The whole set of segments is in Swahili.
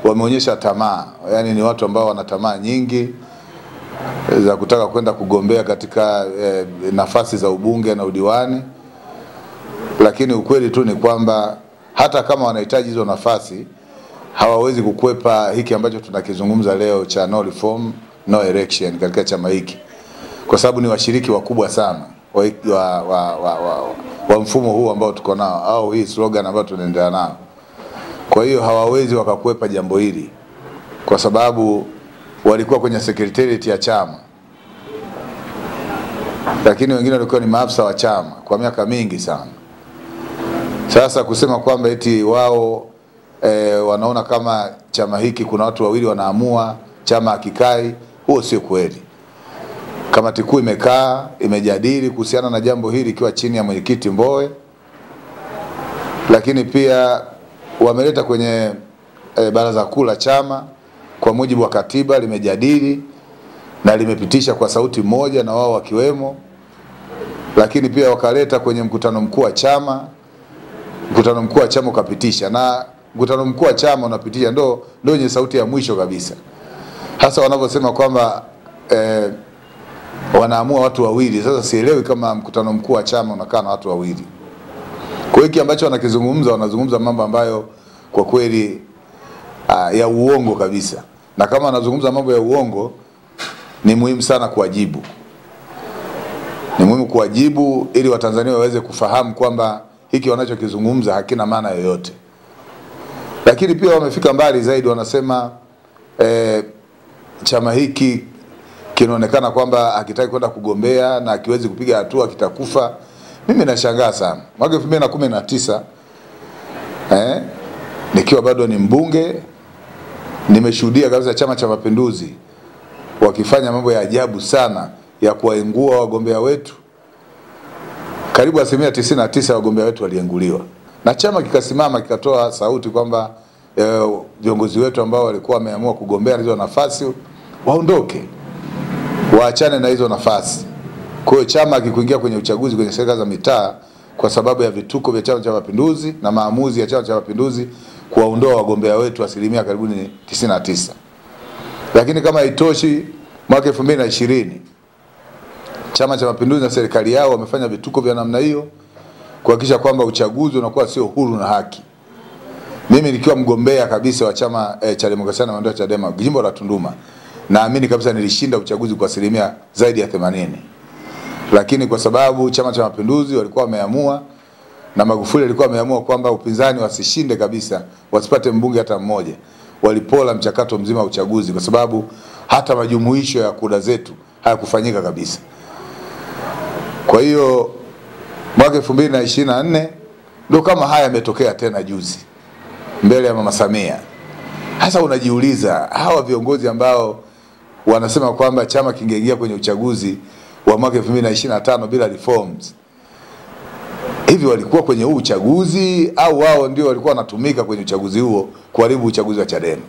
wameonyesha tamaa, yani ni watu ambao wana tamaa nyingi za kutaka kwenda kugombea katika nafasi za ubunge na udiwani. Lakini ukweli tu ni kwamba hata kama wanahitaji hizo nafasi hawawezi kukwepa hiki ambacho tunakizungumza leo cha no reform no election katika chama hiki, kwa sababu ni washiriki wakubwa sana wa mfumo huu ambao tuko nao au hii slogan ambayo tunaendelea nao. Kwa hiyo hawawezi wakakwepa jambo hili, kwa sababu walikuwa kwenye secretariat ya chama, lakini wengine walikuwa ni maafisa wa chama kwa miaka mingi sana. Sasa kusema kwamba eti wao wanaona kama chama hiki kuna watu wawili wanaamua chama hakikai, huo sio kweli. Kamati kuu imekaa imejadili kuhusiana na jambo hili ikiwa chini ya mwenyekiti Mbowe, lakini pia wameleta kwenye baraza kuu la chama kwa mujibu wa katiba, limejadili na limepitisha kwa sauti moja na wao wakiwemo. Lakini pia wakaleta kwenye mkutano mkuu wa chama, mkutano mkuu wa chama ukapitisha, na mkutano mkuu wa chama unapitisha ndio yenye sauti ya mwisho kabisa. Hasa wanavyosema kwamba wanaamua watu wawili. Sasa sielewi kama mkutano mkuu wa chama unakaa na watu wawili. Kwa hiki ambacho wanazungumza mambo ambayo kwa kweli ya uongo kabisa. Na kama wanazungumza mambo ya uongo, ni muhimu sana kuwajibu. Ni muhimu kuwajibu ili Watanzania waweze kufahamu kwamba hiki wanachokizungumza hakina maana yoyote. Lakini pia wamefika mbali zaidi, wanasema chama hiki kinaonekana kwamba hakitaki kwenda kugombea na hakiwezi kupiga hatua, kitakufa. Mimi nashangaa sana. Mwaka 2019 nikiwa bado ni mbunge, nimeshuhudia kabisa Chama cha Mapinduzi wakifanya mambo ya ajabu sana ya kuwaingua wagombea wetu. Karibu 99% wagombea wetu walienguliwa. Na chama kikasimama kikatoa sauti kwamba viongozi wetu ambao walikuwa wameamua kugombea hizo nafasi waondoke, waachane na hizo nafasi. Kwa hiyo chama kikuingia kwenye uchaguzi kwenye serikali za mitaa kwa sababu ya vituko vya Chama cha Mapinduzi na maamuzi ya Chama cha Mapinduzi kuwaondoa wagombea wetu asilimia karibu 99. Lakini kama haitoshi, mwaka 2020 Chama cha Mapinduzi na serikali yao wamefanya vituko vya namna hiyo kuhakikisha kwamba uchaguzi unakuwa sio huru na haki. Mimi nikiwa mgombea kabisa wa Chama cha Demokrasia na Maendeleo Chadema jimbo la Tunduma, naamini kabisa nilishinda uchaguzi kwa asilimia zaidi ya 80. Lakini kwa sababu Chama cha Mapinduzi walikuwa wameamua na Magufuli alikuwa ameamua kwamba upinzani wasishinde kabisa, wasipate mbunge hata mmoja, walipola mchakato mzima wa uchaguzi, kwa sababu hata majumuisho ya kura zetu hayakufanyika kabisa. Kwa hiyo mwaka 2024 ndio kama haya yametokea tena juzi mbele ya Mama Samia. Hasa unajiuliza, hawa viongozi ambao wanasema kwamba chama kingeingia kwenye uchaguzi wa mwaka 2025 bila reforms, hivi walikuwa kwenye huu uchaguzi au wao ndio walikuwa wanatumika kwenye uchaguzi huo kuharibu uchaguzi wa Chadema?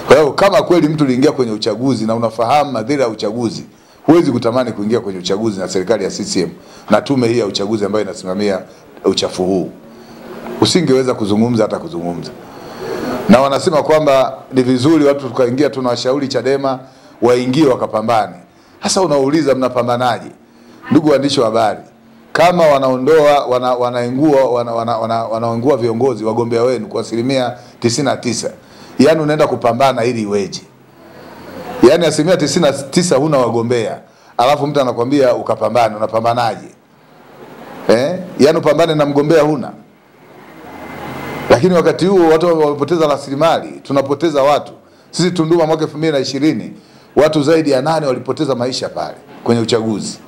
Kwa hiyo kama kweli mtu aliingia kwenye uchaguzi na unafahamu madhara ya uchaguzi, huwezi kutamani kuingia kwenye uchaguzi na serikali ya CCM na tume hii ya uchaguzi ambayo inasimamia uchafu huu. Usingeweza kuzungumza hata kuzungumza. Na wanasema kwamba ni vizuri watu tukaingia, tunawashauri Chadema waingie wakapambane. Hasa unauliza mnapambanaje? Ndugu waandishi wa habari, kama wanaingua viongozi wagombea wenu kwa asilimia 99, yani unaenda kupambana ili iweje? Yani asilimia 99 huna wagombea, alafu mtu anakuambia ukapambane, unapambanaje? Yani upambane na mgombea huna. Lakini wakati huo watu wamepoteza rasilimali, tunapoteza watu. Sisi Tunduma mwaka 2020 watu zaidi ya 8 walipoteza maisha pale kwenye uchaguzi.